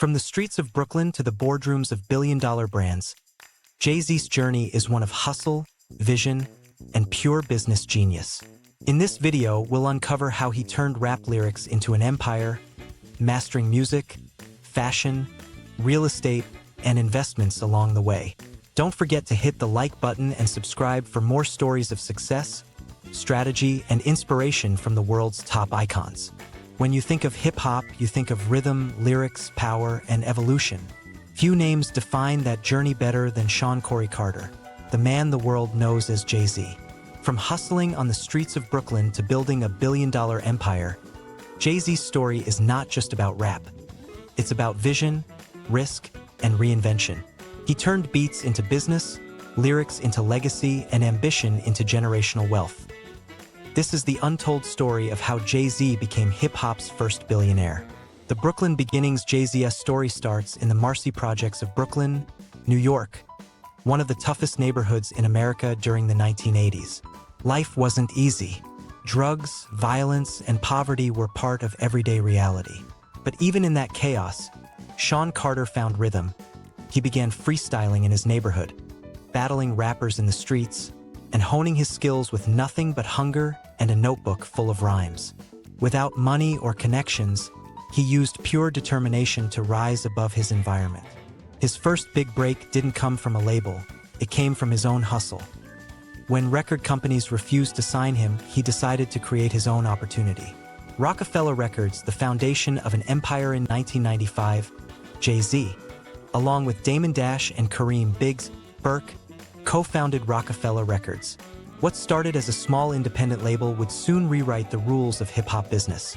From the streets of Brooklyn to the boardrooms of billion-dollar brands, JayZ's journey is one of hustle, vision, and pure business genius. In this video, we'll uncover how he turned rap lyrics into an empire, mastering music, fashion, real estate, and investments along the way. Don't forget to hit the like button and subscribe for more stories of success, strategy, and inspiration from the world's top icons. When you think of hip-hop, you think of rhythm, lyrics, power, and evolution. Few names define that journey better than Shawn Carter, the man the world knows as JayZ. From hustling on the streets of Brooklyn to building a billion-dollar empire, JayZ's story is not just about rap. It's about vision, risk, and reinvention. He turned beats into business, lyrics into legacy, and ambition into generational wealth. This is the untold story of how JayZ became hip-hop's first billionaire. The Brooklyn beginnings. JayZ's story starts in the Marcy projects of Brooklyn, New York, one of the toughest neighborhoods in America during the 1980s. Life wasn't easy. Drugs, violence, and poverty were part of everyday reality. But even in that chaos, Shawn Carter found rhythm. He began freestyling in his neighborhood, battling rappers in the streets, and honing his skills with nothing but hunger and a notebook full of rhymes. Without money or connections, he used pure determination to rise above his environment. His first big break didn't come from a label, it came from his own hustle. When record companies refused to sign him, he decided to create his own opportunity. Roc-A-Fella Records, the foundation of an empire. In 1995, JayZ, along with Damon Dash and Kareem Biggs Burke, co-founded Roc-A-Fella Records. What started as a small independent label would soon rewrite the rules of hip-hop business.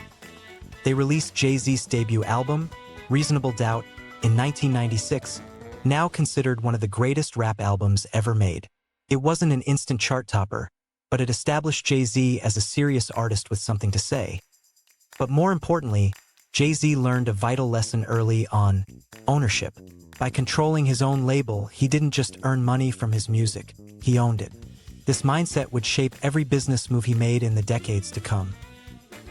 They released JayZ's debut album, Reasonable Doubt, in 1996, now considered one of the greatest rap albums ever made. It wasn't an instant chart topper, but it established JayZ as a serious artist with something to say. But more importantly, JayZ learned a vital lesson early on: ownership. By controlling his own label, he didn't just earn money from his music, he owned it. This mindset would shape every business move he made in the decades to come.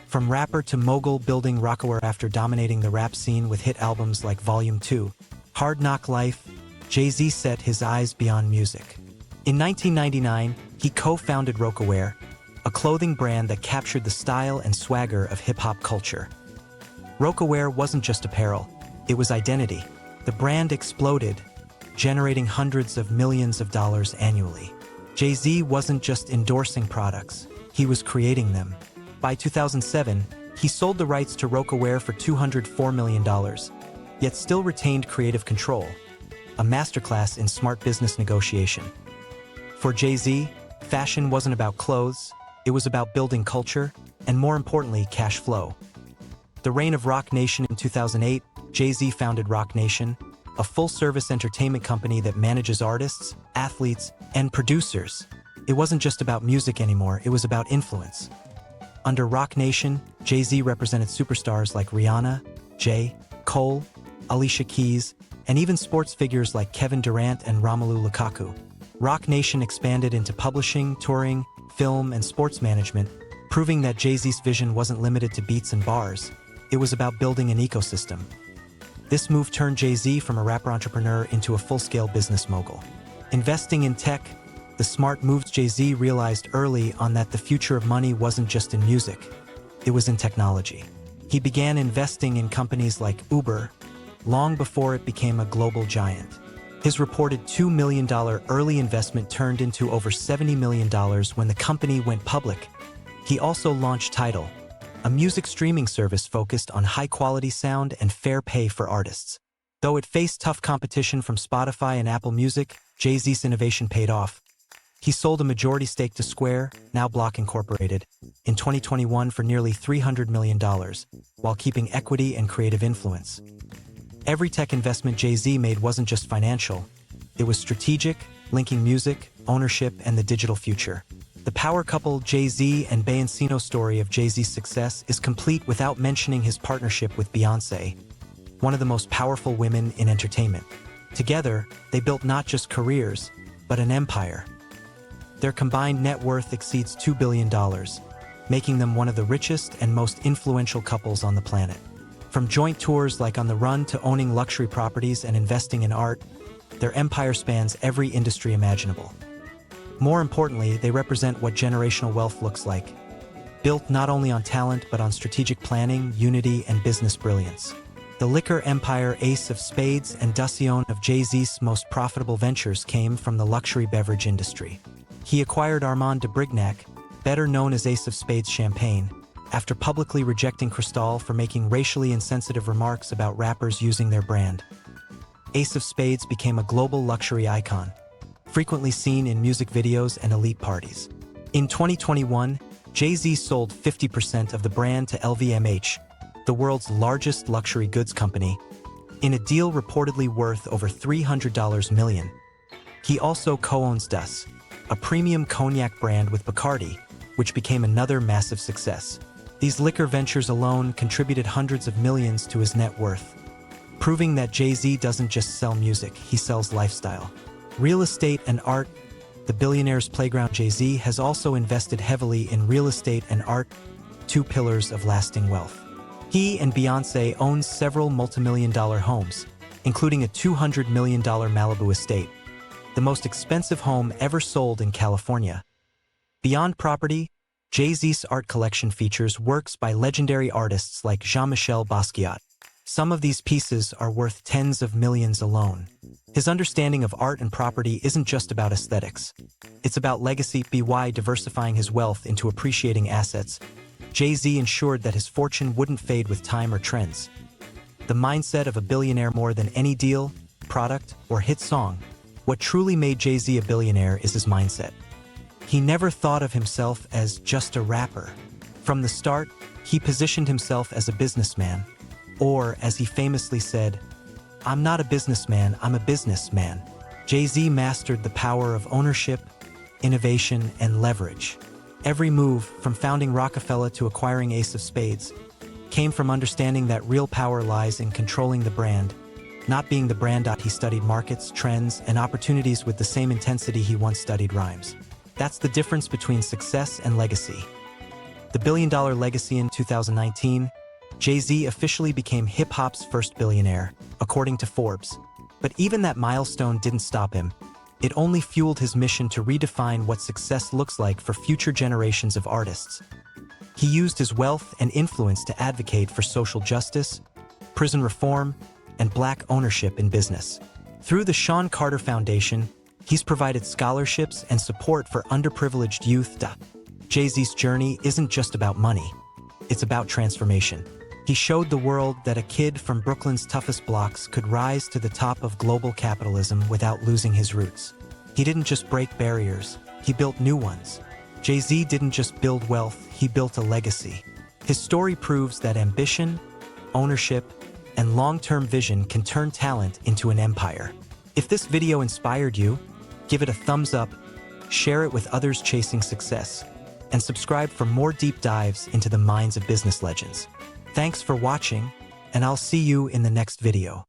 From rapper to mogul, building Roc-A-Fella after dominating the rap scene with hit albums like Volume 2, Hard Knock Life, JayZ set his eyes beyond music. In 1999, he co-founded Roc-A-Fella, a clothing brand that captured the style and swagger of hip-hop culture. Roc-A-Fella wasn't just apparel, it was identity. The brand exploded, generating hundreds of millions of dollars annually. JayZ wasn't just endorsing products, he was creating them. By 2007, he sold the rights to Roc-A-Fella for $204 million, yet still retained creative control, a masterclass in smart business negotiation. For JayZ, fashion wasn't about clothes, it was about building culture, and more importantly, cash flow. The reign of Roc Nation. In 2008, JayZ founded Roc Nation, a full-service entertainment company that manages artists, athletes, and producers. It wasn't just about music anymore, it was about influence. Under Roc Nation, JayZ represented superstars like Rihanna, J. Cole, Alicia Keys, and even sports figures like Kevin Durant and Romelu Lukaku. Roc Nation expanded into publishing, touring, film, and sports management, proving that JayZ's vision wasn't limited to beats and bars. It was about building an ecosystem. This move turned JayZ from a rapper entrepreneur into a full-scale business mogul. Investing in tech, the smart moves. JayZ realized early on that the future of money wasn't just in music, it was in technology. He began investing in companies like Uber, long before it became a global giant. His reported $2 million early investment turned into over $70 million when the company went public. He also launched Tidal, a music streaming service focused on high-quality sound and fair pay for artists. Though it faced tough competition from Spotify and Apple Music, JayZ's innovation paid off. He sold a majority stake to Square, now Block Incorporated, in 2021 for nearly $300 million, while keeping equity and creative influence. Every tech investment JayZ made wasn't just financial, it was strategic, linking music, ownership, and the digital future. The power couple JayZ and Beyoncé's story of JayZ's success is complete without mentioning his partnership with Beyoncé, one of the most powerful women in entertainment. Together, they built not just careers, but an empire. Their combined net worth exceeds $2 billion, making them one of the richest and most influential couples on the planet. From joint tours like On the Run to owning luxury properties and investing in art, their empire spans every industry imaginable. More importantly, they represent what generational wealth looks like, built not only on talent but on strategic planning, unity, and business brilliance. The liquor empire Ace of Spades and Dacion of JayZ's most profitable ventures came from the luxury beverage industry. He acquired Armand de Brignac, better known as Ace of Spades Champagne, after publicly rejecting Cristal for making racially insensitive remarks about rappers using their brand. Ace of Spades became a global luxury icon, frequently seen in music videos and elite parties. In 2021, JayZ sold 50% of the brand to LVMH, the world's largest luxury goods company, in a deal reportedly worth over $300 million. He also co-owns Das, a premium cognac brand with Bacardi, which became another massive success. These liquor ventures alone contributed hundreds of millions to his net worth, proving that JayZ doesn't just sell music, he sells lifestyle. Real estate and art. The Billionaire's playground JayZ has also invested heavily in real estate and art, two pillars of lasting wealth. He and Beyoncé own several multi-million-dollar homes, including a $200 million Malibu estate, the most expensive home ever sold in California. Beyond property, JayZ's art collection features works by legendary artists like Jean-Michel Basquiat. Some of these pieces are worth tens of millions alone. His understanding of art and property isn't just about aesthetics. It's about legacy. By diversifying his wealth into appreciating assets, JayZ ensured that his fortune wouldn't fade with time or trends. The mindset of a billionaire. More than any deal, product, or hit song, what truly made JayZ a billionaire is his mindset. He never thought of himself as just a rapper. From the start, he positioned himself as a businessman, or as he famously said, "I'm not a businessman, I'm a businessman." JayZ mastered the power of ownership, innovation, and leverage. Every move, from founding Roc-A-Fella to acquiring Ace of Spades, came from understanding that real power lies in controlling the brand, not being the brand. He studied markets, trends, and opportunities with the same intensity he once studied rhymes. That's the difference between success and legacy. The billion-dollar legacy. In 2019, JayZ officially became hip-hop's first billionaire, according to Forbes. But even that milestone didn't stop him. It only fueled his mission to redefine what success looks like for future generations of artists. He used his wealth and influence to advocate for social justice, prison reform, and Black ownership in business. Through the Shawn Foundation, he's provided scholarships and support for underprivileged youth. JayZ's journey isn't just about money. It's about transformation. He showed the world that a kid from Brooklyn's toughest blocks could rise to the top of global capitalism without losing his roots. He didn't just break barriers, he built new ones. JayZ didn't just build wealth, he built a legacy. His story proves that ambition, ownership, and long-term vision can turn talent into an empire. If this video inspired you, give it a thumbs up, share it with others chasing success, and subscribe for more deep dives into the minds of business legends. Thanks for watching, and I'll see you in the next video.